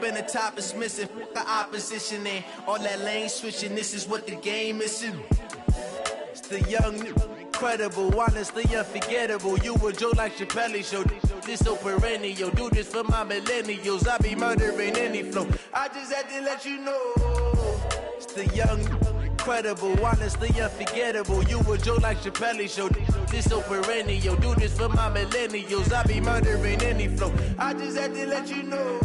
been the top is missing. The opposition and all that lane switching. This is what the game is. It's the young, incredible, honestly unforgettable. You a Joe like Chappelle show. This so perennial. Do this for my millennials. I be murdering any flow. I just had to let you know. It's the young, incredible, honestly unforgettable. You a Joe like Chappelle show. This so perennial. Do this for my millennials. I be murdering any flow. I just had to let you know.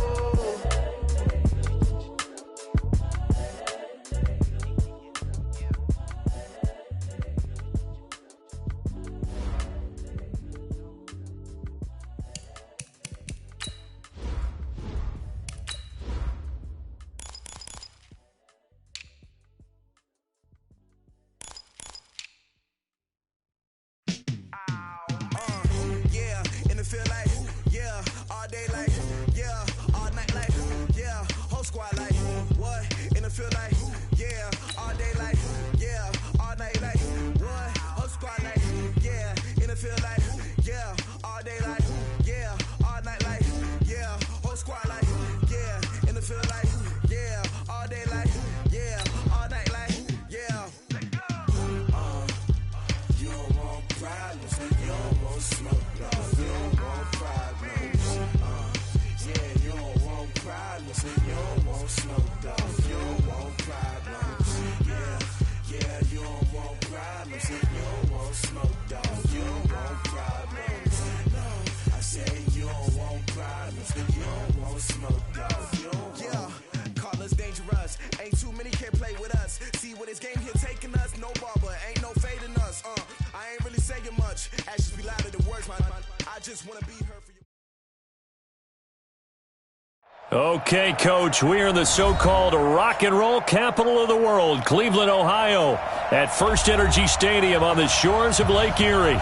Okay, Coach, we are in the so-called rock and roll capital of the world, Cleveland, Ohio, at First Energy Stadium on the shores of Lake Erie.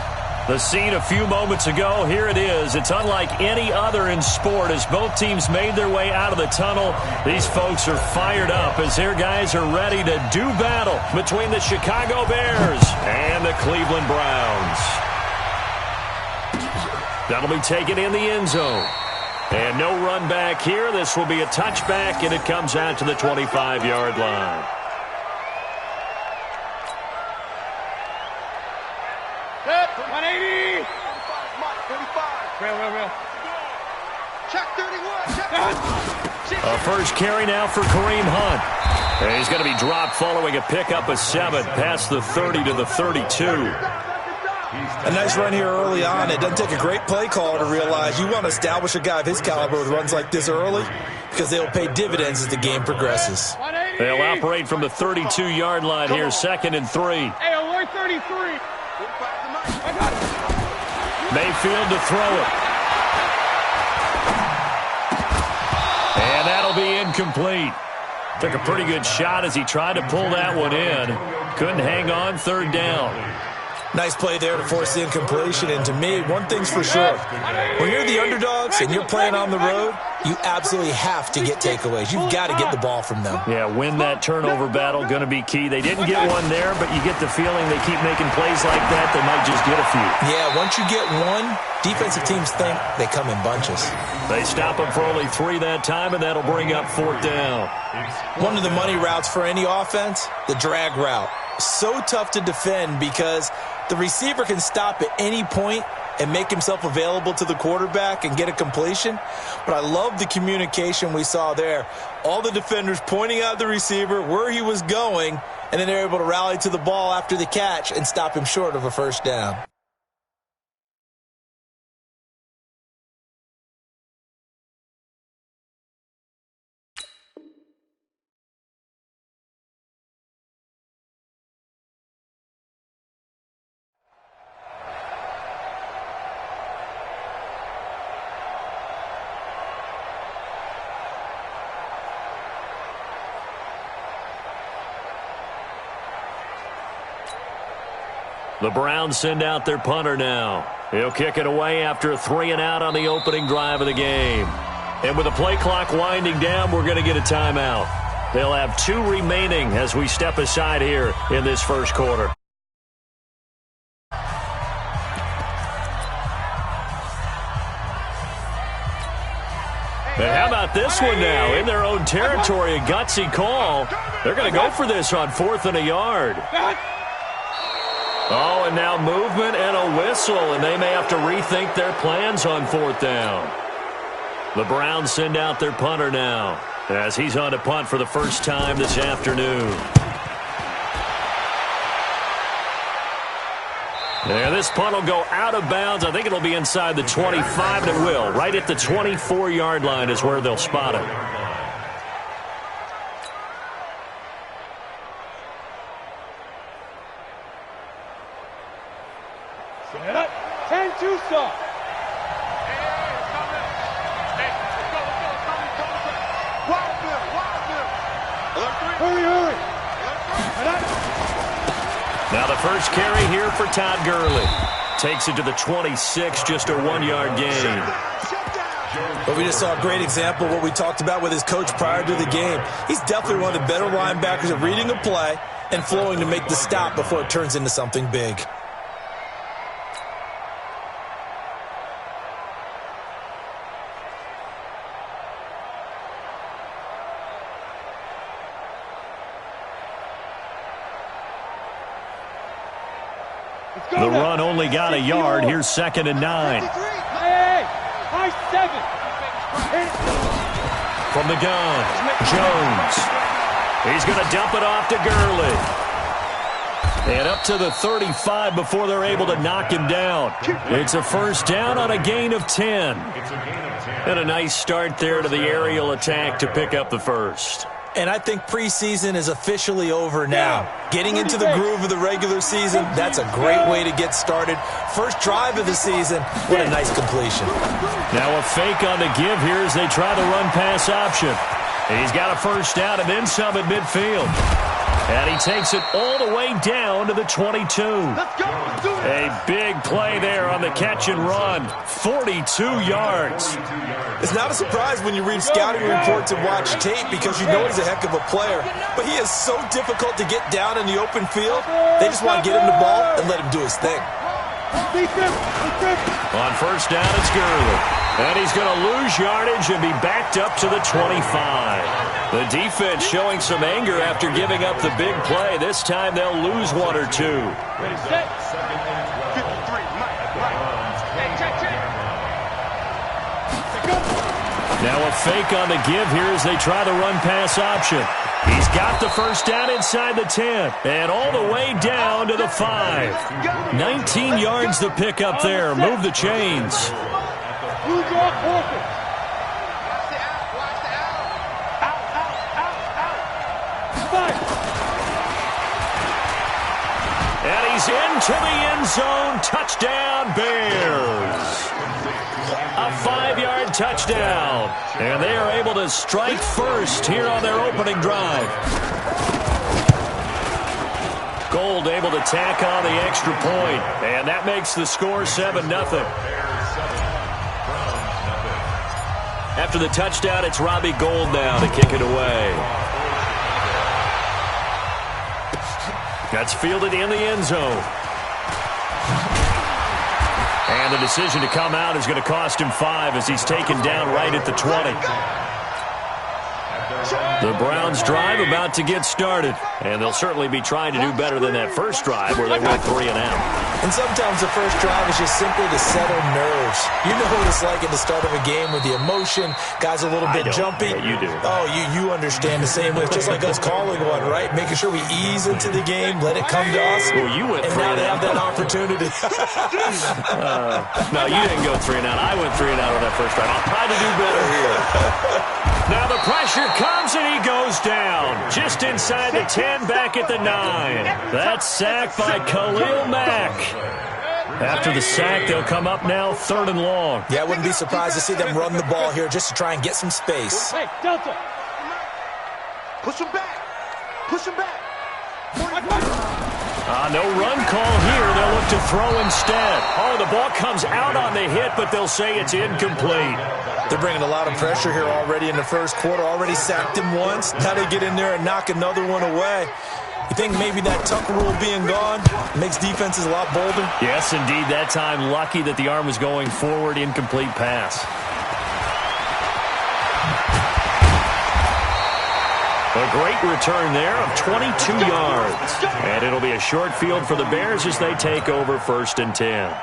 The scene a few moments ago, here it is. It's unlike any other in sport as both teams made their way out of the tunnel. These folks are fired up as their guys are ready to do battle between the Chicago Bears and the Cleveland Browns. That'll be taken in the end zone. And no run back here. This will be a touchback, and it comes out to the 25-yard line. Good. 180. 35. Real. Check 31. Check. A first carry now for Kareem Hunt. And he's going to be dropped following a pickup of 7 past the 30 to the 32. A nice run here early on. It doesn't take a great play caller to realize you want to establish a guy of his caliber with runs like this early because they'll pay dividends as the game progresses. They'll operate from the 32-yard line here, 2nd and 3. Hey, alert 33. Mayfield to throw it. And that'll be incomplete. Took a pretty good shot as he tried to pull that one in. Couldn't hang on, 3rd down. Nice play there to force the incompletion. And to me, one thing's for sure. When you're the underdogs and you're playing on the road, you absolutely have to get takeaways. You've got to get the ball from them. Yeah, win that turnover battle, going to be key. They didn't get one there, but you get the feeling they keep making plays like that, they might just get a few. Yeah, once you get one, defensive teams think they come in bunches. They stop them for only 3 that time, and that'll bring up 4th down. One of the money routes for any offense, the drag route. So tough to defend because the receiver can stop at any point and make himself available to the quarterback and get a completion. But I love the communication we saw there. All the defenders pointing out the receiver, where he was going, and then they're able to rally to the ball after the catch and stop him short of a first down. The Browns send out their punter now. He'll kick it away after a 3-and-out on the opening drive of the game. And with the play clock winding down, we're going to get a timeout. They'll have 2 remaining as we step aside here in this first quarter. And how about this one now? In their own territory, a gutsy call. They're going to go for this on 4th and a yard. Oh, and now movement and a whistle, and they may have to rethink their plans on 4th down. The Browns send out their punter now, as he's on to punt for the first time this afternoon. And this punt will go out of bounds. I think it'll be inside the 25, and it will. Right at the 24-yard line is where they'll spot it. Set up. 10-2 stop. Hurry. Now the first carry here for Todd Gurley. Takes it to the 26, just a 1-yard gain. But we just saw a great example of what we talked about with his coach prior to the game. He's definitely one of the better linebackers at reading a play and flowing to make the stop before it turns into something big. The run only got a yard. Here's 2nd and 9. High 7. From the gun, Jones. He's going to dump it off to Gurley. And up to the 35 before they're able to knock him down. It's a first down on a gain of 10. And a nice start there to the aerial attack to pick up the first. And I think preseason is officially over now. Getting into the groove of the regular season, that's a great way to get started. First drive of the season, what a nice completion. Now a fake on the give here as they try the run-pass option. He's got a first down and then some at midfield. And he takes it all the way down to the 22. Let's go. A big play there on the catch and run. 42 yards. It's not a surprise when you read scouting reports and watch tape because you know he's a heck of a player. But he is so difficult to get down in the open field. They just want to get him the ball and let him do his thing. On first down, it's Gurley. And he's going to lose yardage and be backed up to the 25. The defense showing some anger after giving up the big play. This time they'll lose 1 or 2. Ready, set. 53, Mike. Hey, check. Now a fake on the give here as they try the run-pass option. He's got the first down inside the 10 and all the way down to the 5. 19 yards the pick up there. Move the chains. Move your forfeit. And he's into the end zone. Touchdown, Bears. A 5-yard touchdown. And they are able to strike first here on their opening drive. Gold able to tack on the extra point. And that makes the score 7-0. After the touchdown, it's Robbie Gould now to kick it away. That's fielded in the end zone. And the decision to come out is going to cost him 5 as he's taken down right at the 20. The Browns drive about to get started, and they'll certainly be trying to do better than that first drive where they went 3 and out. And sometimes the first drive is just simply to settle nerves. You know what it's like at the start of a game with the emotion, guys a little bit jumpy. Yeah, you do. Oh, you understand the same way. It's just like us calling one, right? Making sure we ease into the game, let it come to us. Well, you went 3 and now and they out. have that opportunity. No, you didn't go 3 and out. I went 3 and out on that first drive. I'll try to do better here. Now the pressure comes and he goes down. Just inside the 10, back at the 9. That's sacked by Khalil Mack. After the sack, they'll come up now 3rd and long. Yeah, I wouldn't be surprised to see them run the ball here just to try and get some space. Hey, Delta. Push him back. Push him back. No run call here. They'll look to throw instead. Oh, the ball comes out on the hit, but they'll say it's incomplete. They're bringing a lot of pressure here already in the first quarter. Already sacked him once. Now they get in there and knock another one away. You think maybe that Tucker rule being gone makes defenses a lot bolder? Yes, indeed. That time lucky that the arm was going forward. Incomplete pass. A great return there of 22 yards. And it'll be a short field for the Bears as they take over 1st and 10.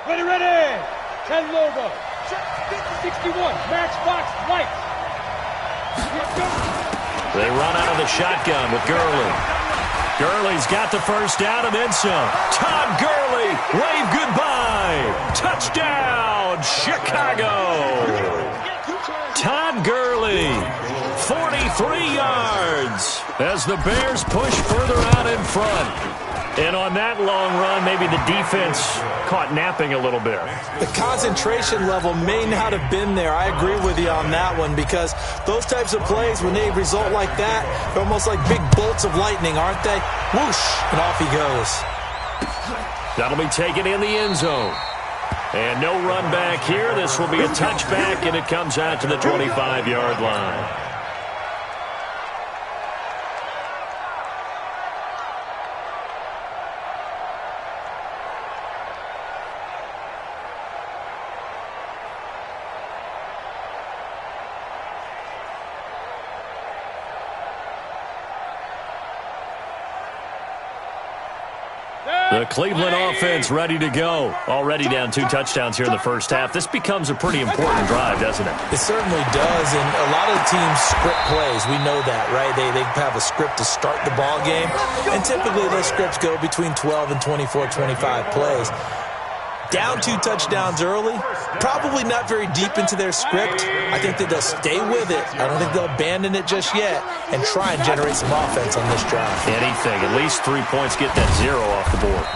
Ready. 10 logo. 61, match box, lights. They run out of the shotgun with Gurley. Gurley's got the first down and then some. Todd Gurley, wave goodbye. Touchdown, Chicago. Todd Gurley, 43 yards as the Bears push further out in front. And on that long run, maybe the defense caught napping a little bit. The concentration level may not have been there. I agree with you on that one because those types of plays, when they result like that, they're almost like big bolts of lightning, aren't they? Whoosh, and off he goes. That'll be taken in the end zone. And no run back here. This will be a touchback, and it comes out to the 25-yard line. The Cleveland offense ready to go. Already down 2 touchdowns here in the first half. This becomes a pretty important drive, doesn't it? It certainly does, and a lot of the teams script plays. We know that, right? They have a script to start the ball game, and typically those scripts go between 12 and 24, 25 plays. Down 2 touchdowns early, probably not very deep into their script. I think that they'll stay with it. I don't think they'll abandon it just yet and try and generate some offense on this drive. Anything, at least 3 points, get that 0 off the board.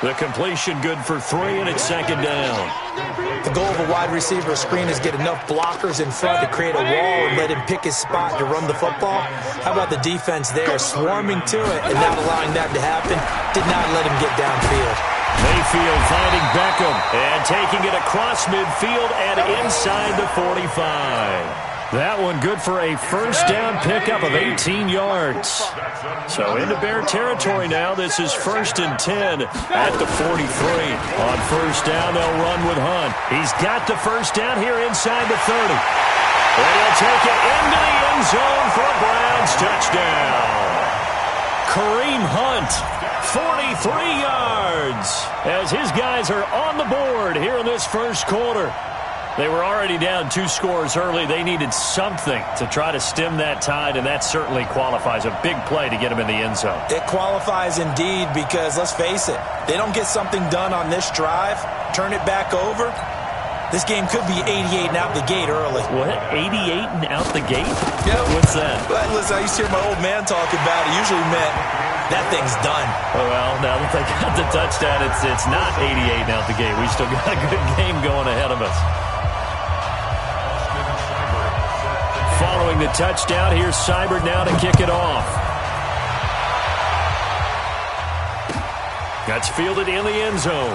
The completion good for 3, and it's 2nd down. The goal of a wide receiver screen is get enough blockers in front to create a wall and let him pick his spot to run the football. How about the defense there, swarming to it and not allowing that to happen? Did not let him get downfield. Mayfield finding Beckham and taking it across midfield and inside the 45. That one good for a first down pickup of 18 yards. So into Bear territory now. This is 1st and 10 at the 43. On first down, they'll run with Hunt. He's got the first down here inside the 30. And he'll take it into the end zone for a Browns touchdown. Kareem Hunt, 43 yards, as his guys are on the board here in this first quarter. They were already down 2 scores early. They needed something to try to stem that tide, and that certainly qualifies. A big play to get them in the end zone. It qualifies indeed because, let's face it, they don't get something done on this drive, turn it back over, this game could be 88 and out the gate early. What? 88 and out the gate? Yeah. What's that? Well, listen, I used to hear my old man talk about it. Usually meant that thing's done. Well, now that they got the touchdown, it's not 88 and out the gate. We still got a good game going ahead of us. Following the touchdown, here's Seibert now to kick it off. That's fielded in the end zone.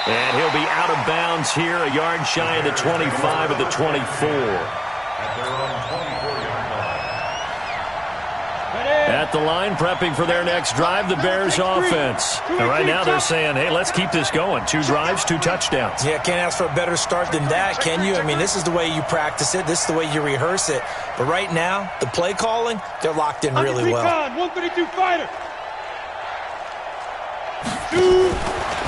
And he'll be out of bounds here, a yard shy of the 25 of the 24. At the line, prepping for their next drive, the Bears offense. And right now they're saying, hey, let's keep this going. 2 drives, 2 touchdowns. Yeah, can't ask for a better start than that, can you? I mean, this is the way you practice it. This is the way you rehearse it. But right now, the play calling, they're locked in really well. 132 fighter.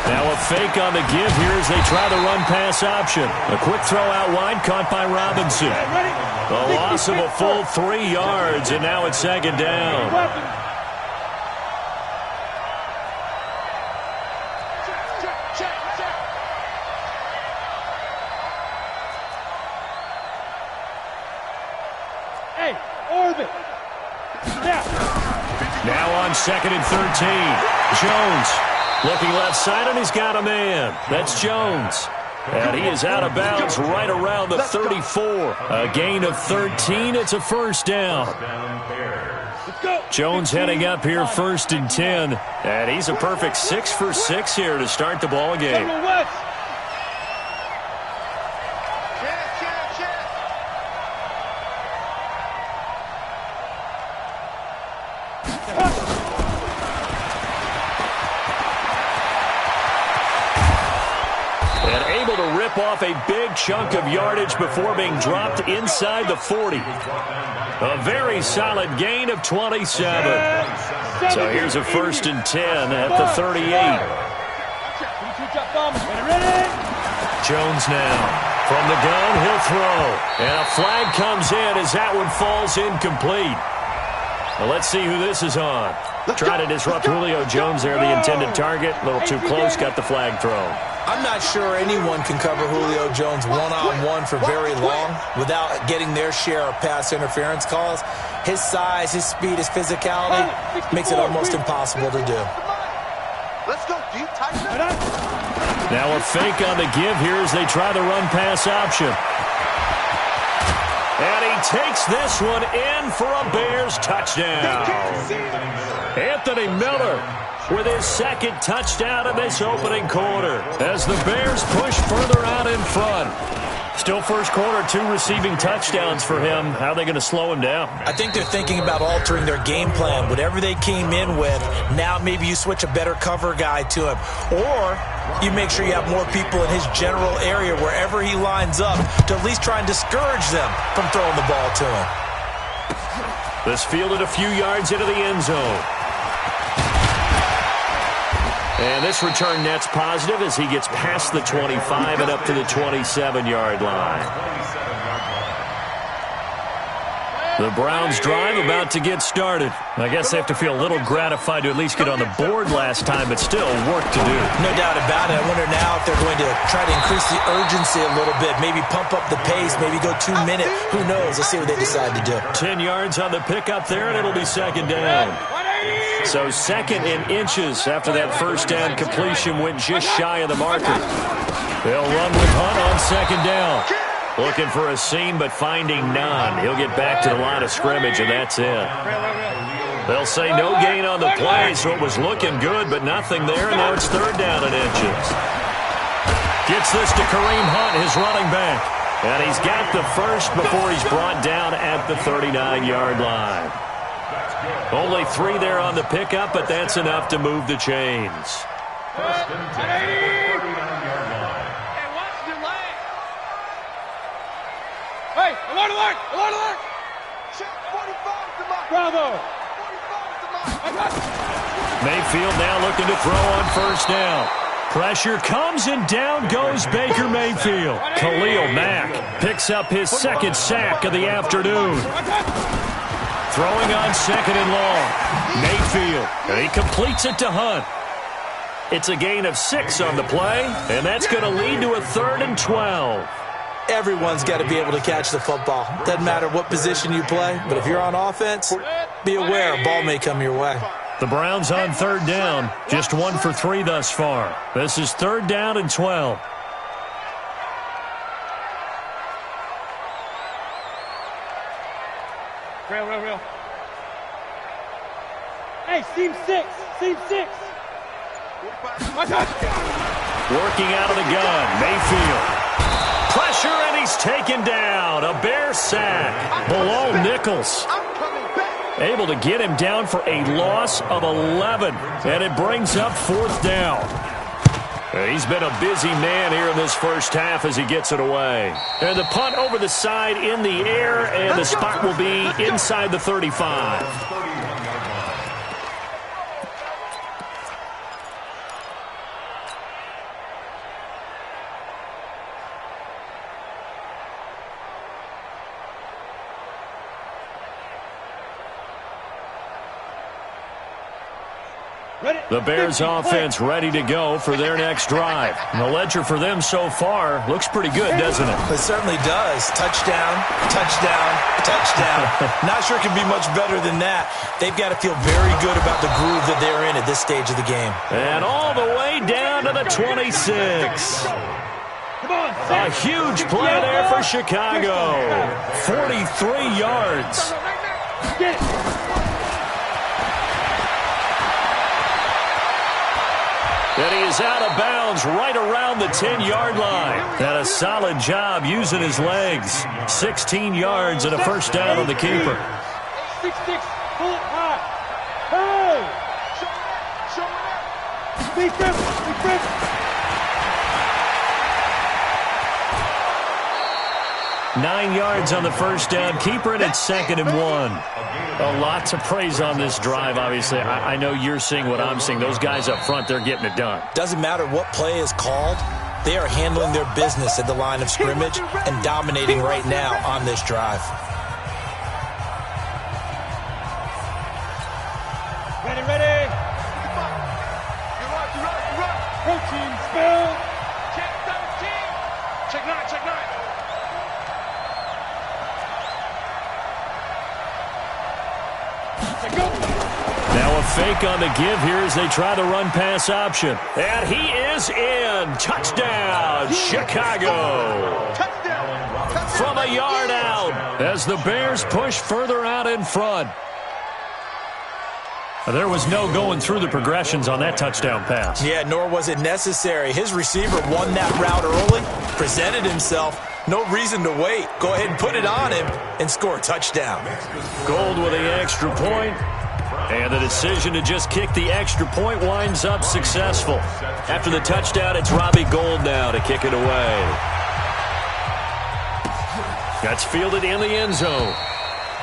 Now a fake on the give here as they try the run-pass option. A quick throw out wide, caught by Robinson. A loss of a full 3 yards, and now it's 2nd down. Hey, orbit. Now on 2nd and 13. Jones looking left side, and he's got a man. That's Jones. And he is out of bounds right around the 34. A gain of 13. It's a first down. Jones heading up here 1st and 10. And he's a perfect 6 for 6 here to start the ball game. off a big chunk of yardage before being dropped inside the 40. A very solid gain of 27. So here's a 1st and 10 at the 38. Jones now. From the gun, he'll throw. And a flag comes in as that one falls incomplete. Well, let's see who this is on. Trying to disrupt Julio Jones there, the intended target. A little too close, got the flag thrown. I'm not sure anyone can cover Julio Jones one-on-one for very long without getting their share of pass interference calls. His size, his speed, his physicality makes it almost impossible to do. Let's go, G. Tighten up. Now a fake on the give here as they try the run-pass option. And he takes this one in for a Bears touchdown. Anthony Miller with his 2nd touchdown in this opening quarter as the Bears push further out in front. Still first quarter, 2 receiving touchdowns for him. How are they going to slow him down? I think they're thinking about altering their game plan. Whatever they came in with, now maybe you switch a better cover guy to him. Or you make sure you have more people in his general area wherever he lines up to at least try and discourage them from throwing the ball to him. This fielded a few yards into the end zone. And this return net's positive as he gets past the 25 and up to the 27-yard line. The Browns drive about to get started. I guess they have to feel a little gratified to at least get on the board last time, but still work to do. No doubt about it. I wonder now if they're going to try to increase the urgency a little bit, maybe pump up the pace, maybe go 2 minutes. Who knows? Let's see what they decide to do. 10 yards on the pickup there, and it'll be 2nd down. So 2nd in inches after that first down completion went just shy of the marker. They'll run with Hunt on 2nd down. Looking for a seam, but finding none. He'll get back to the line of scrimmage, and that's it. They'll say no gain on the play, so it was looking good, but nothing there, and now it's 3rd down in inches. Gets this to Kareem Hunt, his running back. And he's got the first before he's brought down at the 39-yard line. Only 3 there on the pickup, but that's enough to move the chains. First and 10. Hey, alert, alert, alert, alert! Check 45 to my. Bravo! 45 to my. Mayfield now looking to throw on 1st down. Pressure comes and down goes Baker Mayfield. Khalil Mack picks up his 2nd sack of the afternoon. Throwing on 2nd and long. Mayfield, and he completes it to Hunt. It's a gain of 6 on the play, and that's going to lead to a 3rd and 12. Everyone's got to be able to catch the football. Doesn't matter what position you play, but if you're on offense, be aware a ball may come your way. The Browns on 3rd down, just 1 for 3 thus far. This is 3rd down and 12. Real. Hey, seam 6. Working out of the gun, Mayfield. Pressure, and he's taken down. A Bear sack below Nichols. Able to get him down for a loss of 11. And it brings up 4th down. He's been a busy man here in this first half as he gets it away. And the punt over the side in the air, and the spot will be inside the 35. The Bears offense ready to go for their next drive. And the ledger for them so far looks pretty good, doesn't it? It certainly does. Touchdown, touchdown, touchdown. Not sure it can be much better than that. They've got to feel very good about the groove that they're in at this stage of the game. And all the way down to the 26. A huge play there for Chicago. 43 yards. And he is out of bounds right around the 10-yard line. And a solid job using his legs. 16 yards and a first down on the keeper. 6-6, pull it high. Hey! Defense. 9 yards on the first down. Keeper it at 2nd and 1. A lot to praise on this drive, obviously. I know you're seeing what I'm seeing. Those guys up front, they're getting it done. Doesn't matter what play is called. They are handling their business at the line of scrimmage and dominating right now on this drive. Ready, ready. You're right. Protein spill. Check 13. Check 9, check 9. Now a fake on the give here as they try the run-pass option. And he is in. Touchdown, Chicago. Touchdown. From a yard out as the Bears push further out in front. There was no going through the progressions on that touchdown pass. Yeah, nor was it necessary. His receiver won that route early, presented himself. No reason to wait. Go ahead and put it on him and score a touchdown. Gold with the extra point. And the decision to just kick the extra point winds up successful. After the touchdown, it's Robbie Gould now to kick it away. That's fielded in the end zone.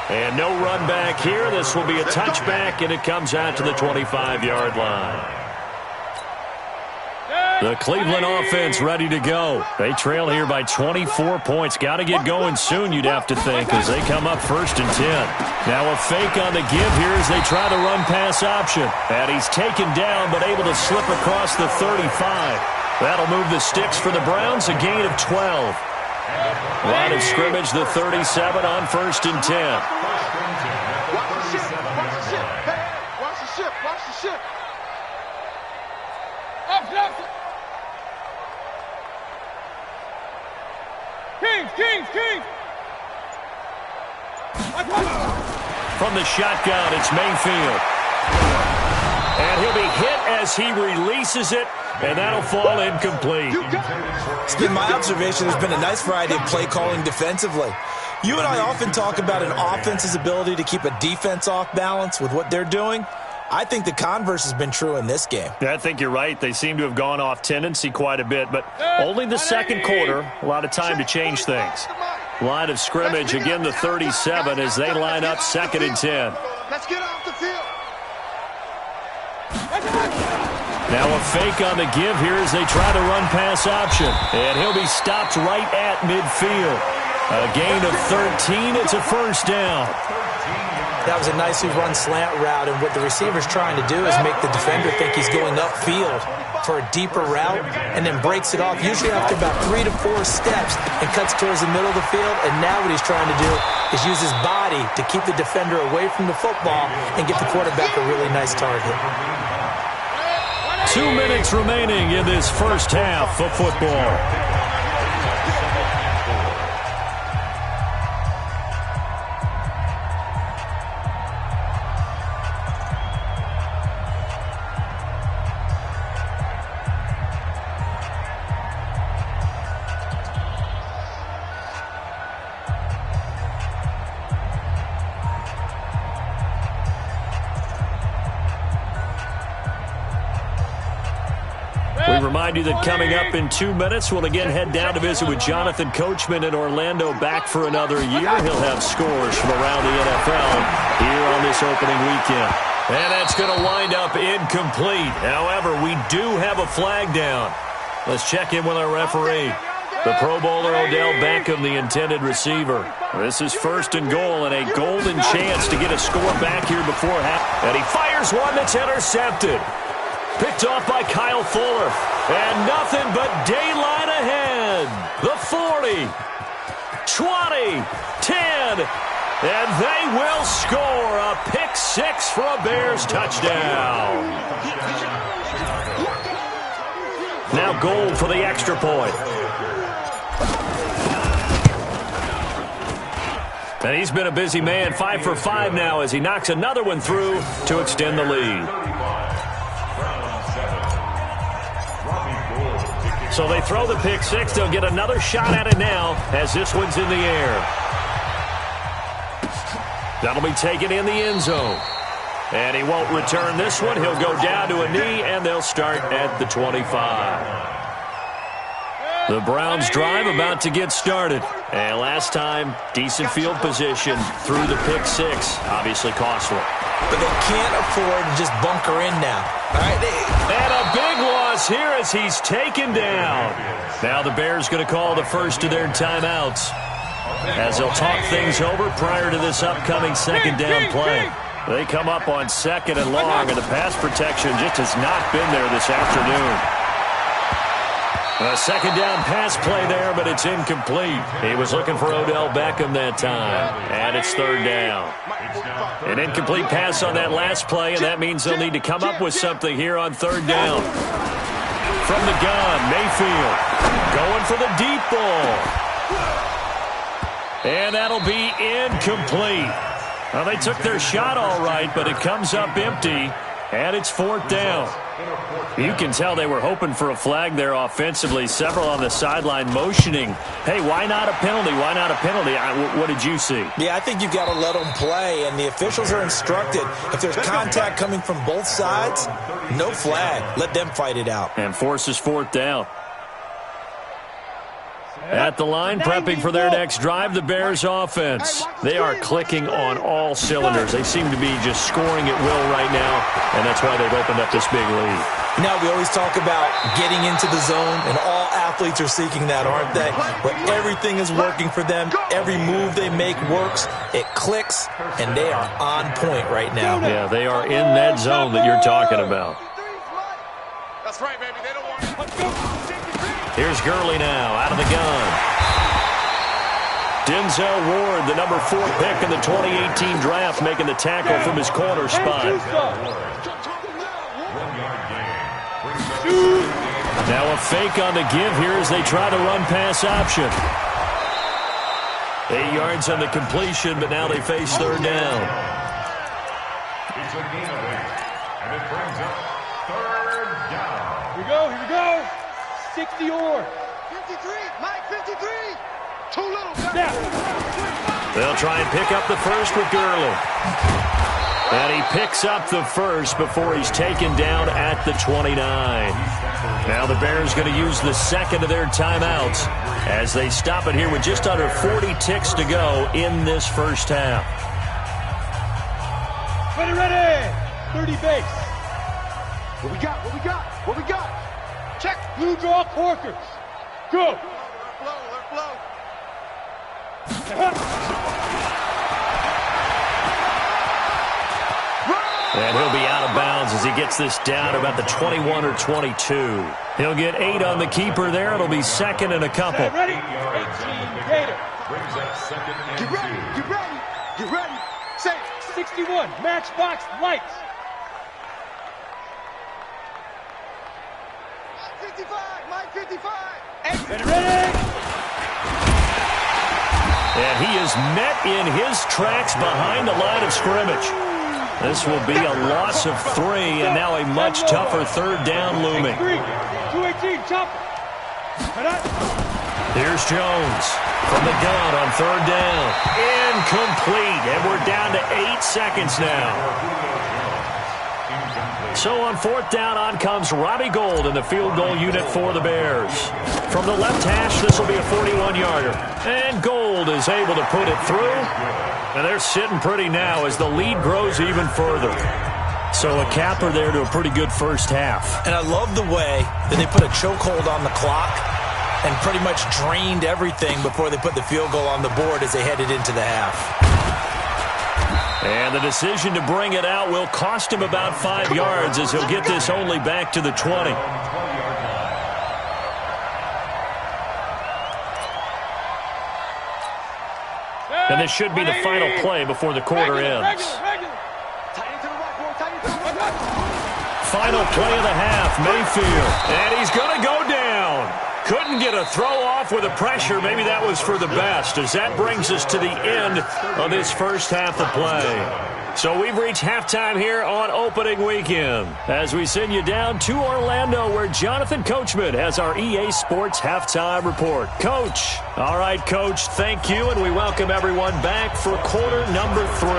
And no run back here. This will be a touchback, and it comes out to the 25-yard line. The Cleveland offense ready to go. They trail here by 24 points. Got to get going soon, you'd have to think, as they come up 1st and 10. Now a fake on the give here as they try the run-pass option. And he's taken down, but able to slip across the 35. That'll move the sticks for the Browns, a gain of 12. Line of scrimmage, the 37 on 1st and 10. Watch the ship. Watch the ship. Hey, watch the ship. Watch the ship. Up. Kings. From the shotgun, it's Mayfield. And he'll be hit as he releases it, and that'll fall incomplete. It's been my observation there's been a nice variety of play calling defensively. You and I often talk about an offense's ability to keep a defense off balance with what they're doing. I think the converse has been true in this game. Yeah, I think you're right. They seem to have gone off tendency quite a bit, but only the second quarter, a lot of time to change things. Line of scrimmage, again the 37 as they line up 2nd and 10. Let's get off the field. Now a fake on the give here as they try the run-pass option. And he'll be stopped right at midfield. A gain of 13. It's a 1st down. That was a nicely run slant route, and what the receiver's trying to do is make the defender think he's going upfield for a deeper route and then breaks it off, usually after about 3 to 4 steps, and cuts towards the middle of the field. And now what he's trying to do is use his body to keep the defender away from the football and get the quarterback a really nice target. 2 minutes remaining in this first half of football. We remind you that coming up in 2 minutes, we'll again head down to visit with Jonathan Coachman in Orlando, back for another year. He'll have scores from around the NFL here on this opening weekend. And that's going to wind up incomplete. However, we do have a flag down. Let's check in with our referee. The Pro Bowler Odell Beckham, the intended receiver. This is 1st and goal and a golden chance to get a score back here before half. And he fires one that's intercepted. Picked off by Kyle Fuller. And nothing but daylight ahead. The 40, 20, 10. And they will score a pick 6 for a Bears touchdown. Now Gould for the extra point. And he's been a busy man, 5 for 5 now as he knocks another one through to extend the lead. So they throw the pick 6. They'll get another shot at it now as this one's in the air. That'll be taken in the end zone. And he won't return this one. He'll go down to a knee, and they'll start at the 25. The Browns drive about to get started. And last time, decent field position through the pick six. Obviously costly. But they can't afford to just bunker in now. All right, and a big loss here as he's taken down. Now the Bears going to call the first of their timeouts as they'll talk things over prior to this upcoming second down play. They come up on second and long, and the pass protection just has not been there this afternoon. A second down pass play there, but it's incomplete. He was looking for Odell Beckham that time, and it's third down. An incomplete pass on that last play, and that means they'll need to come up with something here on third down. From the gun, Mayfield going for the deep ball. And that'll be incomplete. Well, they took their shot all right, but it comes up empty, and it's fourth down. You can tell they were hoping for a flag there offensively. Several on the sideline motioning, hey, why not a penalty? Why not a penalty? What did you see? Yeah, I think you've got to let them play, and the officials are instructed. If there's contact coming from both sides, no flag. Let them fight it out. And forces fourth down. At the line, prepping for their next drive, the Bears offense. They are clicking on all cylinders. They seem to be just scoring at will right now, and that's why they've opened up this big lead. Now, we always talk about getting into the zone, and all athletes are seeking that, aren't they? But everything is working for them. Every move they make works. It clicks, and they are on point right now. Yeah, they are in that zone that you're talking about. That's right, baby. They don't want... Here's Gurley now, out of the gun. Denzel Ward, the number 4 pick in the 2018 draft, making the tackle from his corner spot. Now a fake on the give here as they try to run pass option. 8 yards on the completion, but now they face third down. It's a gain of 8, and it brings up third down. Here we go. 60 or 53, Mike, 53. Too little. They'll try and pick up the first with Gurley. And he picks up the first before he's taken down at the 29. Now the Bears going to use the second of their timeouts as they stop it here with just under 40 ticks to go in this first half. Ready. 30 base. What we got? Check. Blue draw Corkers. Go. Let flow. And he'll be out of bounds as he gets this down about the 21 or 22. He'll get 8 on the keeper there. It'll be second and a couple. Get ready. 18 Gator. Brings up second and Get ready. Say 61 Matchbox Lights. 55. Ready. And he is met in his tracks behind the line of scrimmage. This will be a loss of 3, and now a much tougher third down looming. 218, chopper. Here's Jones from the gun on third down. Incomplete, and we're down to 8 seconds now. So on fourth down, on comes Robbie Gould in the field goal unit for the Bears. From the left hash, this will be a 41-yarder. And Gould is able to put it through. And they're sitting pretty now as the lead grows even further. So a capper there to a pretty good first half. And I love the way that they put a chokehold on the clock and pretty much drained everything before they put the field goal on the board as they headed into the half. And the decision to bring it out will cost him about 5 yards as he'll get this only back to the 20. And this should be the final play before the quarter ends. Final play of the half, Mayfield. And he's going to go down. Couldn't get a throw off with the pressure. Maybe that was for the best, as that brings us to the end of this first half of play. So we've reached halftime here on opening weekend as we send you down to Orlando, where Jonathan Coachman has our EA Sports halftime report. Coach. All right, Coach, thank you, and we welcome everyone back for quarter number 3.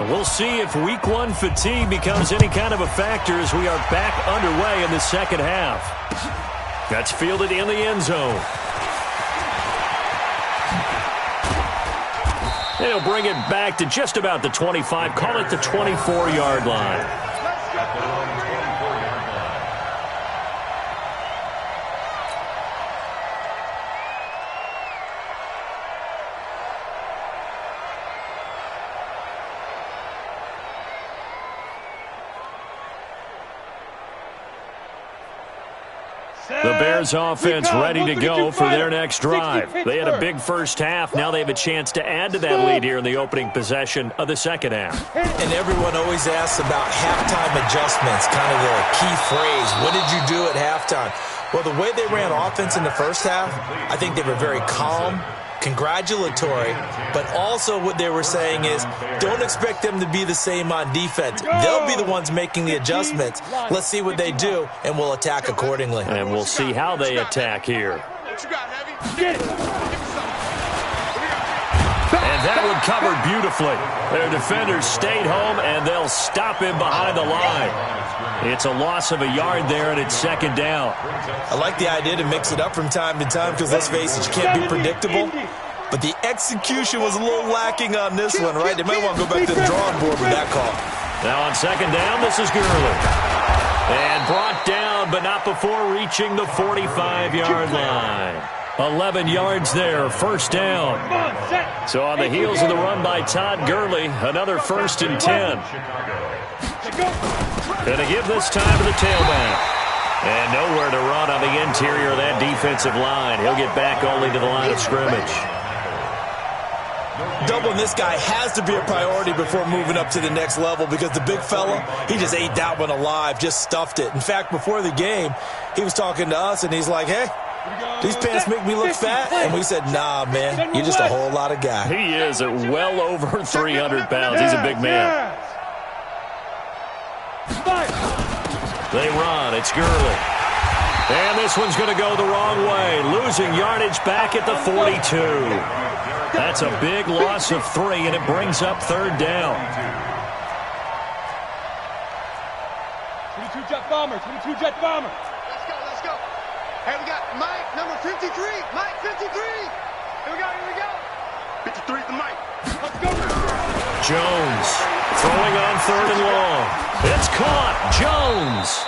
We'll see if week one fatigue becomes any kind of a factor as we are back underway in the second half. That's fielded in the end zone. And he'll bring it back to just about the 25. Call it the 24-yard line. The Bears offense ready to go for their next drive. They had a big first half. Now they have a chance to add to that lead here in the opening possession of the second half. And everyone always asks about halftime adjustments, kind of the key phrase. What did you do at halftime? Well, the way they ran offense in the first half, I think they were very calm, congratulatory, but also what they were saying is don't expect them to be the same on defense. They'll be the ones making the adjustments. Let's see what they do, and we'll attack accordingly. And we'll see how they attack here. And that one covered beautifully. Their defenders stayed home, and they'll stop him behind the line. It's a loss of a yard there, and it's second down. I like the idea to mix it up from time to time because, let's face it, you can't be predictable. But the execution was a little lacking on this one, right? They might want to go back to the drawing board with that call. Now on second down, this is Gurley. And brought down, but not before reaching the 45-yard line. 11 yards there, first down. So on the heels of the run by Todd Gurley, another 1st and 10. Going to give this time to the tailback. And nowhere to run on the interior of that defensive line. He'll get back only to the line of scrimmage. Doubling this guy has to be a priority before moving up to the next level because the big fella, he just ate that one alive, just stuffed it. In fact, before the game, he was talking to us, and he's like, hey, these pants make me look fat. And we said, nah, man, you're just a whole lot of guy. He is at well over 300 pounds. He's a big man. They run. It's Gurley. And this one's going to go the wrong way. Losing yardage back at the 42. That's a big loss of 3, and it brings up third down. 22 jet bomber, 22 jet bomber. Let's go. Hey, we got Mike, number 53. Mike, 53. Here we go. 53 to Mike. Let's go. Jones throwing on third and long. It's caught. Jones.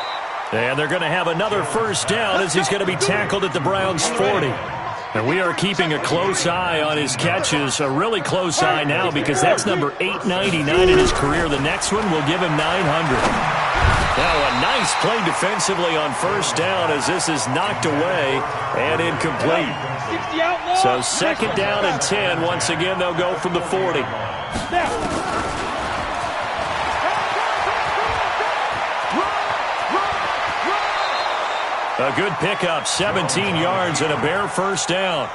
And they're going to have another first down as he's going to be tackled at the Browns' 40. And we are keeping a close eye on his catches, a really close eye now because that's number 899 in his career. The next one will give him 900. Now a nice play defensively on first down as this is knocked away and incomplete. So second down and 10. Once again, they'll go from the 40. A good pickup, 17 yards and a Bear first down.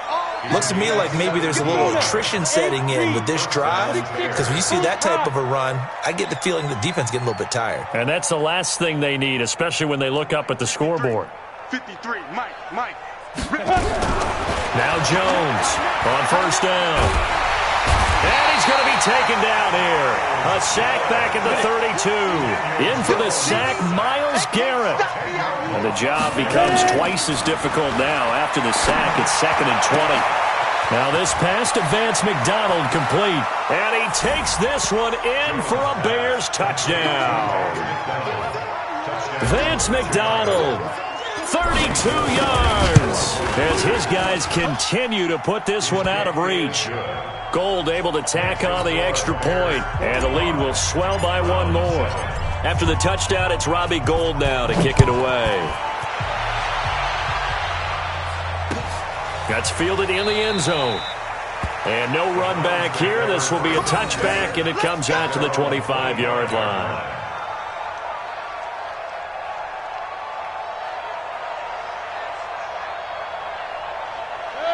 Looks to me like maybe there's a little attrition setting in with this drive because when you see that type of a run, I get the feeling the defense getting a little bit tired. And that's the last thing they need, especially when they look up at the scoreboard. 53, Mike. Now Jones on first down. And he's going to be taken down here. A sack back at the 32. In for the sack, Myles Garrett. And the job becomes twice as difficult now. After the sack, it's second and 20. Now this pass to Vance McDonald complete. And he takes this one in for a Bears touchdown. Vance McDonald, 32 yards. As his guys continue to put this one out of reach. Gold able to tack on the extra point, and the lead will swell by one more. After the touchdown, it's Robbie Gould now to kick it away. That's fielded in the end zone. And no run back here. This will be a touchback, and it comes out to the 25-yard line.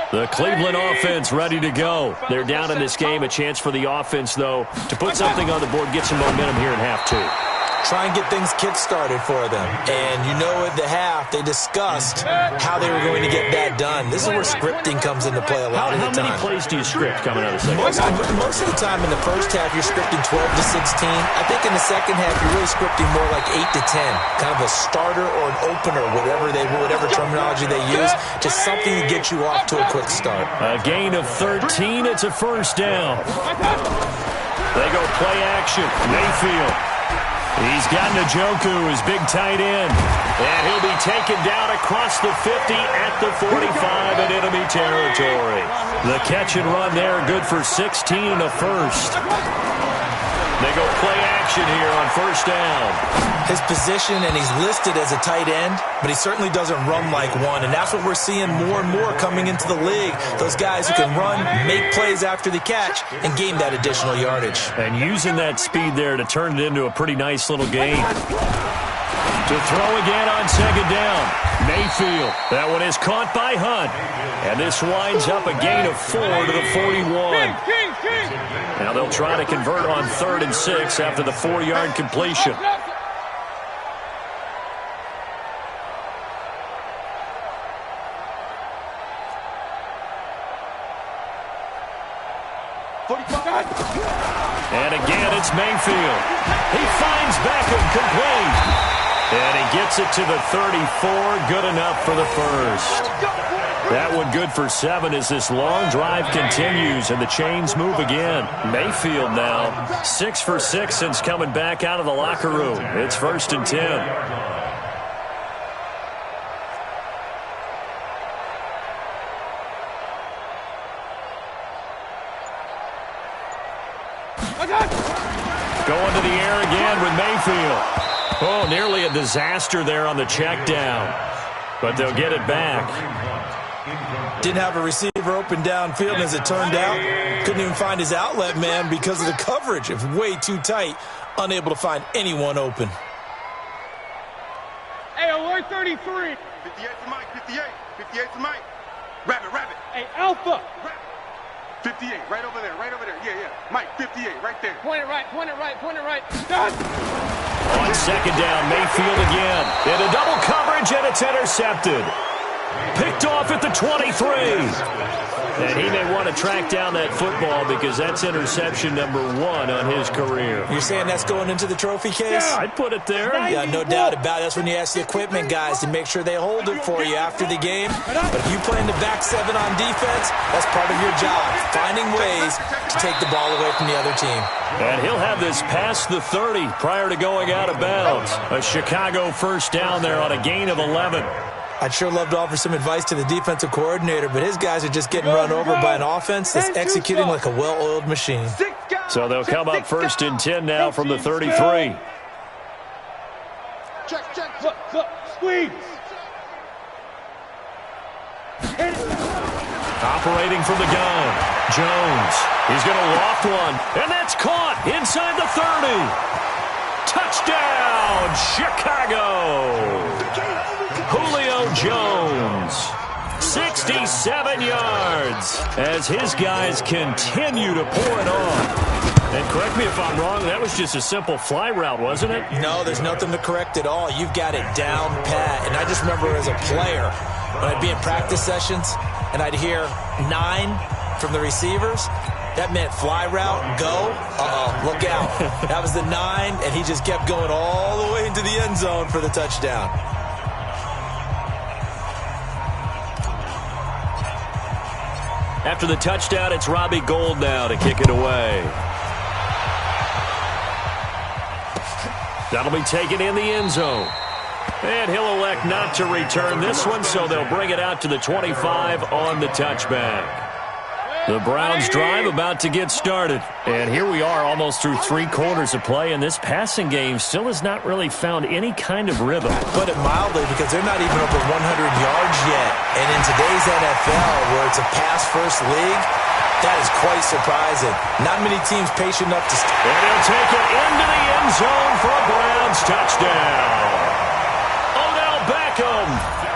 The Cleveland offense ready to go. They're down in this game. A chance for the offense, though, to put something on the board, get some momentum here in half two. Try and get things kick-started for them. And you know at the half, off, they discussed how they were going to get that done. This is where scripting comes into play a lot of the time. How many plays do you script coming out of the second? Most of the time in the first half, you're scripting 12 to 16. I think in the second half, you're really scripting more like 8 to 10. Kind of a starter or an opener, whatever terminology they use. Just something to get you off to a quick start. A gain of 13. It's a first down. They go play action. Mayfield. He's got Njoku, his big tight end. And he'll be taken down across the 50 at the 45 in enemy territory. The catch and run there, good for 16 and a first. They go play action here on first down. His position, and he's listed as a tight end, but he certainly doesn't run like one, and that's what we're seeing more and more coming into the league. Those guys who can run, make plays after the catch, and gain that additional yardage. And using that speed there to turn it into a pretty nice little gain. To throw again on second down. Mayfield. That one is caught by Hunt. And this winds up a gain of 4 to the 41. Now they'll try to convert on 3rd and 6 after the 4-yard completion. And again, it's Mayfield. He finds Beckham complete. And he gets it to the 34. Good enough for the first. That one good for 7 as this long drive continues and the chains move again. Mayfield now 6 for 6 since coming back out of the locker room. It's 1st and 10. Going to the air again with Mayfield. Oh, nearly a disaster there on the check down. But they'll get it back. Didn't have a receiver open downfield, and as it turned out, couldn't even find his outlet man because of the coverage. It was way too tight, unable to find anyone open. Hey, alert 33. 58 for Mike, 58. 58 for Mike. Rabbit. Hey, Alpha. 58, right over there. Yeah. Mike, 58, right there. Point it right. On second down, Mayfield again. And a double coverage, and it's intercepted. Picked off at the 23. And he may want to track down that football because that's interception number 1 on his career. You're saying that's going into the trophy case? Yeah, I'd put it there. Yeah, no doubt about it. That's when you ask the equipment guys to make sure they hold it for you after the game. But if you play in the back 7 on defense, that's part of your job, finding ways to take the ball away from the other team. And he'll have this past the 30 prior to going out of bounds. A Chicago first down there on a gain of 11. I'd sure love to offer some advice to the defensive coordinator, but his guys are just getting run over by an offense that's executing like a well-oiled machine. So they'll come up 1st and 10 now from the 33. Check. Squeeze. Operating from the gun. Jones. He's going to loft one. And that's caught inside the 30. Touchdown, Chicago. Julio Jones. 67 yards as his guys continue to pour it on. And correct me if I'm wrong, that was just a simple fly route, wasn't it? No, there's nothing to correct at all. You've got it down pat. And I just remember as a player, when I'd be in practice sessions and I'd hear 9 from the receivers, that meant fly route, go, look out. That was the 9, and he just kept going all the way into the end zone for the touchdown. After the touchdown, it's Robbie Gould now to kick it away. That'll be taken in the end zone. And he'll elect not to return this one, so they'll bring it out to the 25 on the touchback. The Browns drive about to get started. And here we are almost through 3 quarters of play, and this passing game still has not really found any kind of rhythm. Put it mildly, because they're not even over 100 yards yet. And in today's NFL, where it's a pass-first league, that is quite surprising. Not many teams patient enough to... And he'll take it into the end zone for a Browns touchdown. Odell Beckham,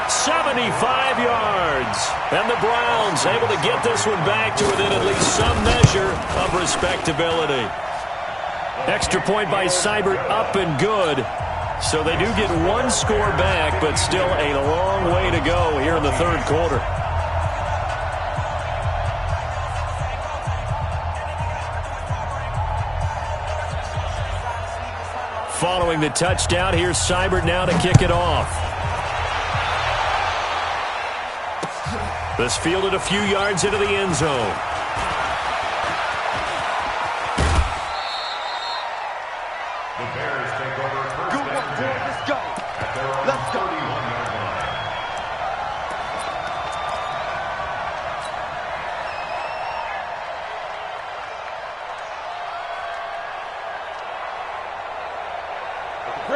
75 yards. And the Browns able to get this one back to within at least some measure of respectability. Extra point by Seibert, up and good. So they do get one score back, but still a long way to go here in the third quarter. Following the touchdown, here's Seibert now to kick it off. This fielded a few yards into the end zone. The Bears take over first Good one, boy. Let's go. at their own Let's go. 31-yard line.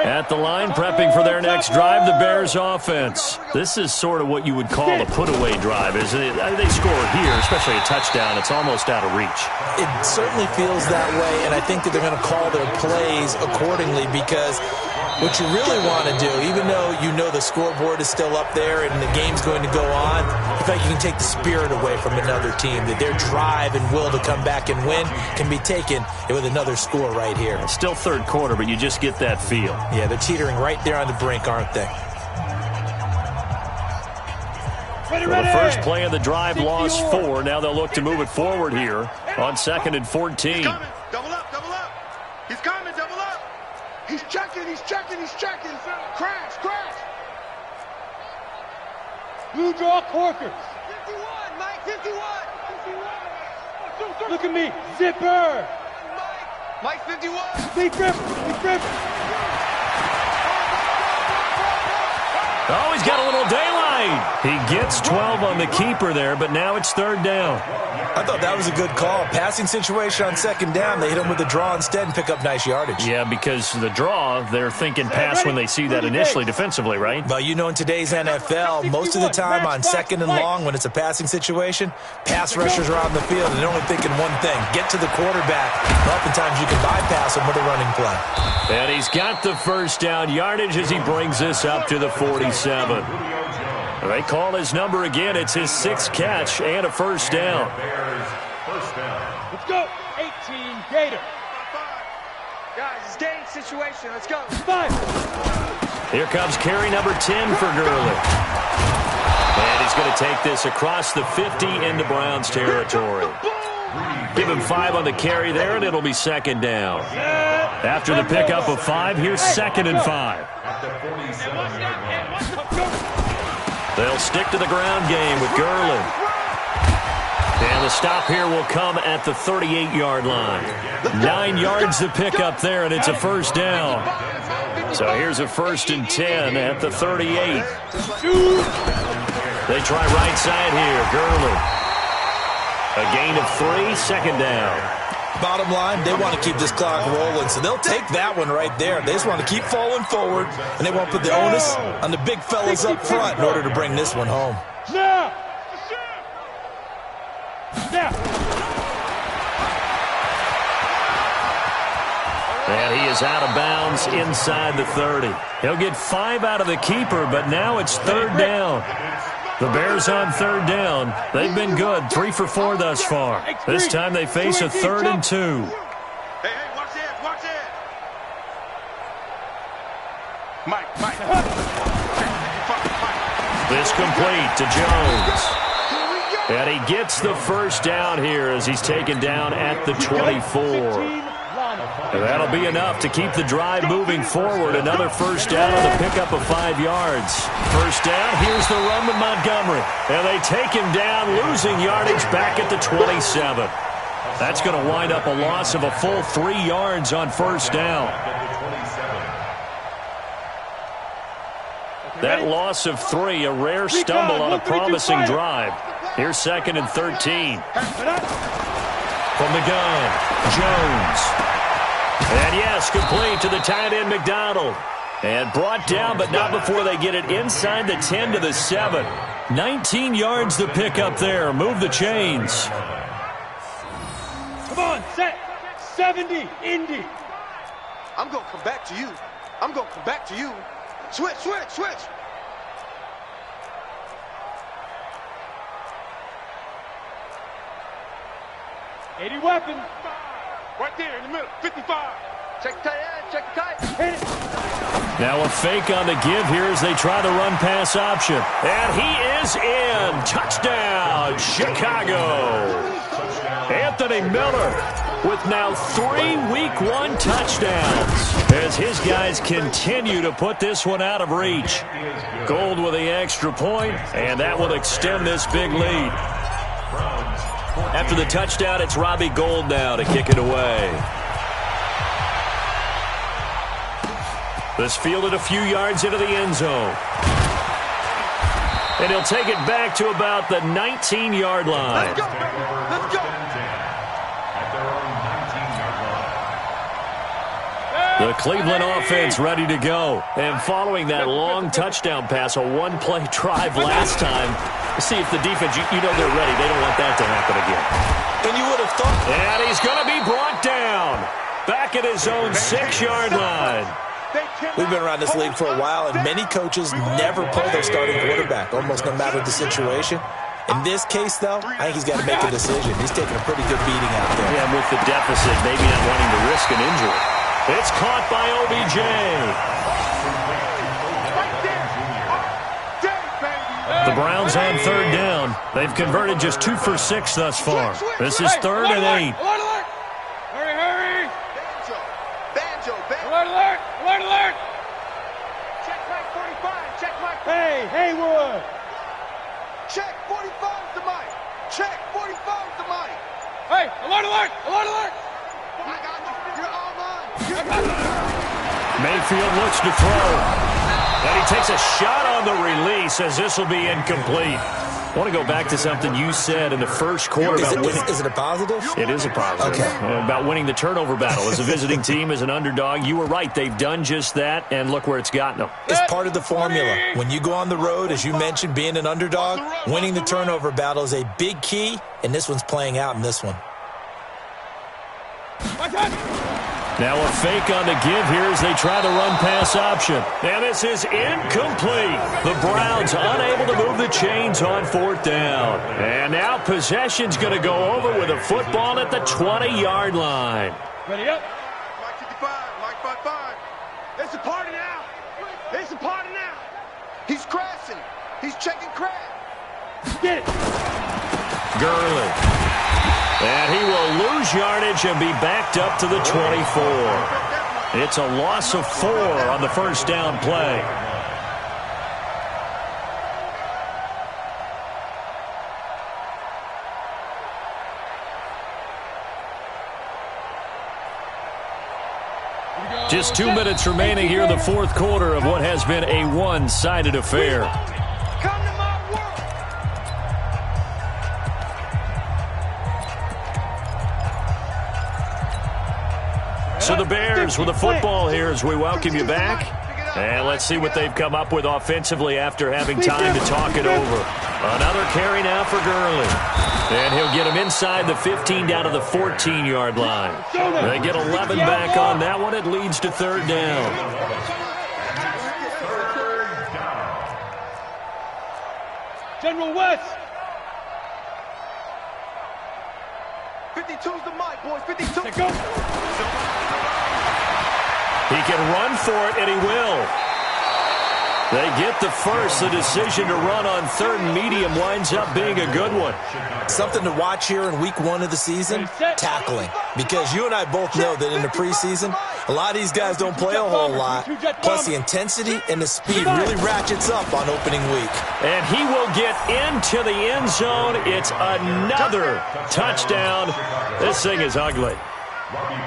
At the line, prepping for their next drive, the Bears offense. This is sort of what you would call a put-away drive, isn't it? They score here, especially a touchdown. It's almost out of reach. It certainly feels that way, and I think that they're going to call their plays accordingly because what you really want to do, even though you know the scoreboard is still up there and the game's going to go on, I feel like you can take the spirit away from another team, that their drive and will to come back and win can be taken with another score right here. It's still third quarter, but you just get that feel. Yeah, they're teetering right there on the brink, aren't they? Well, the first play of the drive lost 4. Now they'll look to move it forward here on 2nd and 14. He's coming. Double up, double up. He's coming, double up. He's checking, he's checking, he's checking. Crash, crash. Blue draw Corkers. 51, Mike, 51. Look at me. Zipper. Mike, 51. Big grip. Big grip. Oh, he's got a little daylight. He gets 12 on the keeper there, but now it's 3rd down. I thought that was a good call. Passing situation on 2nd down. They hit him with the draw instead and pick up nice yardage. Yeah, because the draw, they're thinking pass when they see that initially defensively, right? Well, you know, in today's NFL, most of the time on 2nd and long, when it's a passing situation, pass rushers are on the field and they're only thinking one thing, get to the quarterback. Oftentimes you can bypass him with a running play. And he's got the first down yardage as he brings this up to the 47. They call his number again. It's his 6th catch and a first down. Let's go. 18 Gator. Guys, it's game situation. Let's go. 5. Here comes carry number 10 for Gurley. And he's going to take this across the 50 into Browns territory. Give him 5 on the carry there, and it'll be 2nd down. After the pickup of 5, here's 2nd and 5. They'll stick to the ground game with Gurley. And the stop here will come at the 38-yard line. 9 yards to pick up there, and it's a first down. So here's a 1st and 10 at the 38. They try right side here. Gurley. A gain of 3, 2nd down. Bottom line, they want to keep this clock rolling, so they'll take that one right there. They just want to keep falling forward, and they won't put the onus on the big fellas up front in order to bring this one home. Now. And he is out of bounds inside the 30. He'll get 5 out of the keeper, but now it's 3rd down. The Bears on 3rd down. They've been good, 3 for 4 thus far. This time they face a 3rd and 2. Hey, watch it, watch it. Mike. This complete to Jones. And he gets the first down here as he's taken down at the 24. And that'll be enough to keep the drive moving forward. Another first down on the pickup of 5 yards. First down, here's the run with Montgomery. And they take him down, losing yardage back at the 27. That's going to wind up a loss of a full 3 yards on first down. That loss of 3, a rare stumble on a promising drive. Here's 2nd and 13. From the gun, Jones. And yes, complete to the tight end, McDonald. And brought down, but not before they get it inside the 10 to the 7. 19 yards to pick up there. Move the chains. Come on, set. 70, Indy. I'm going to come back to you. I'm going to come back to you. Switch. 80 weapon. Right there in the middle. 55. Check the tight end. Check the tight. Hit it. Now a fake on the give here as they try the run-pass option. And he is in. Touchdown, Chicago. Anthony Miller with now 3 Week 1 touchdowns as his guys continue to put this one out of reach. Gold with the extra point, and that will extend this big lead. After the touchdown, it's Robbie Gould now to kick it away. This fielded a few yards into the end zone. And he'll take it back to about the 19-yard line. Let's go, let's go. The Cleveland offense ready to go. And following that long touchdown pass, a one-play drive last time, see if the defense, you know they're ready. They don't want that to happen again. And you would have thought. And he's going to be brought down. Back at his own 6-yard line. We've been around this league for a while, and many coaches never play their starting quarterback, almost no matter the situation. In this case, though, I think he's got to make a decision. He's taking a pretty good beating out there. Yeah, with the deficit, maybe not wanting to risk an injury. It's caught by OBJ. The Browns on 3rd down. They've converted just 2 for 6 thus far. This is 3rd and 8. Hurry! Banjo. Alert! Check Mike 45. Check Mike. Hey, Haywood! Check 45 to Mike. Check 45 to Mike. Hey, alert! I got you. You're all mine. Mayfield looks to throw. And he takes a shot on the release as this will be incomplete. I want to go back to something you said in the first quarter about winning. Is it a positive? It is a positive. Okay. About winning the turnover battle. As a visiting team, as an underdog, you were right. They've done just that, and look where it's gotten them. It's part of the formula. When you go on the road, as you mentioned, being an underdog, winning the turnover battle is a big key, and this one's playing out in this one. Now a fake on the give here as they try the run-pass option. And this is incomplete. The Browns unable to move the chains on 4th down. And now possession's going to go over with a football at the 20-yard line. Ready up. Mike 55. Mike 55. It's a party now. It's a party now. He's crashing. He's checking crash. Get it. Gurley. And he will lose yardage and be backed up to the 24. It's a loss of 4 on the first down play. Just 2 minutes remaining here in the 4th quarter of what has been a one-sided affair. Come to my world. So the Bears with the football here as we welcome you back. And let's see what they've come up with offensively after having time to talk it over. Another carry now for Gurley. And he'll get him inside the 15 down to the 14-yard line. They get 11 back on that one. It leads to 3rd down. General West. 52's the Mike, boys. 52. Let's go. He can run for it, and he will. They get the first. The decision to run on 3rd and medium winds up being a good one. Something to watch here in week 1 of the season, tackling. Because you and I both know that in the preseason, a lot of these guys don't play a whole lot. Plus the intensity and the speed really ratchets up on opening week. And he will get into the end zone. It's another touchdown. This thing is ugly.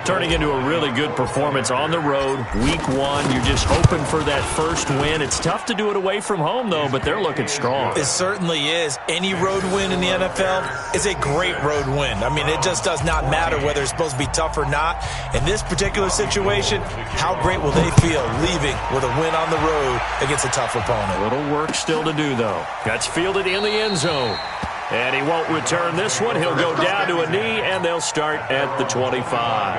Turning into a really good performance on the road, week 1. You're just hoping for that first win. It's tough to do it away from home, though, but they're looking strong. It certainly is. Any road win in the NFL is a great road win. I mean, it just does not matter whether it's supposed to be tough or not. In this particular situation, how great will they feel leaving with a win on the road against a tough opponent? A little work still to do, though. That's fielded in the end zone. And he won't return this one. He'll go down to a knee, and they'll start at the 25.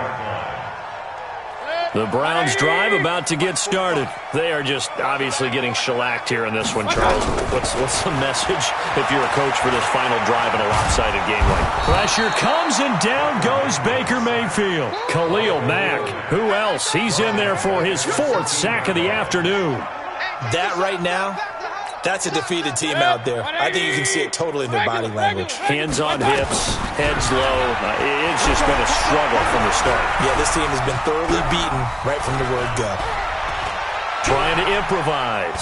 The Browns drive about to get started. They are just obviously getting shellacked here in this one, Charles. What's the message if you're a coach for this final drive in a lopsided game like this? Pressure comes and down goes Baker Mayfield. Khalil Mack, who else? He's in there for his 4th sack of the afternoon. That right now, that's a defeated team out there. I think you can see it totally in their body language. Hands on hips, heads low. It's just been a struggle from the start. Yeah, this team has been thoroughly beaten right from the word go. Trying to improvise.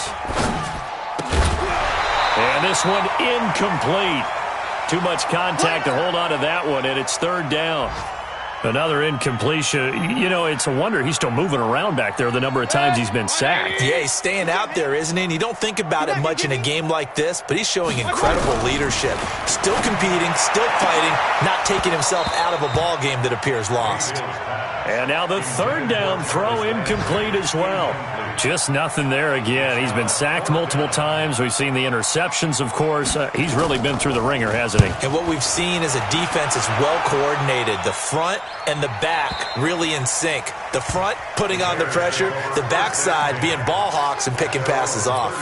And this one incomplete. Too much contact to hold on to that one, and it's 3rd down. Another incompletion. You know, it's a wonder he's still moving around back there the number of times he's been sacked. Yeah, he's staying out there, isn't he? And you don't think about it much in a game like this, but he's showing incredible leadership. Still competing, still fighting, not taking himself out of a ball game that appears lost. And now the 3rd down throw incomplete as well. Just nothing there again. He's been sacked multiple times. We've seen the interceptions, of course. He's really been through the ringer, hasn't he? And what we've seen is a defense that's well coordinated. The front and the back really in sync. The front putting on the pressure, the backside being ball hawks and picking passes off.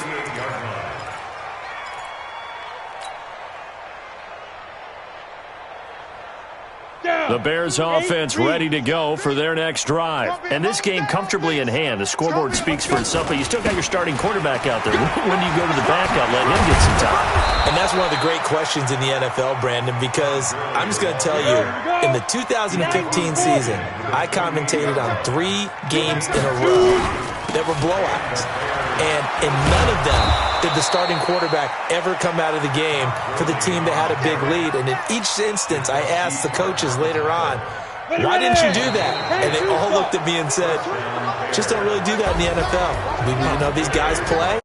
The Bears offense ready to go for their next drive. And this game comfortably in hand. The scoreboard speaks for itself, but you still got your starting quarterback out there. When do you go to the backup, let him get some time? And that's one of the great questions in the NFL, Brandon, because I'm just going to tell you, in the 2015 season, I commentated on 3 games in a row that were blowouts. And in none of them did the starting quarterback ever come out of the game for the team that had a big lead. And in each instance, I asked the coaches later on, why didn't you do that? And they all looked at me and said, just don't really do that in the NFL. You know, these guys play.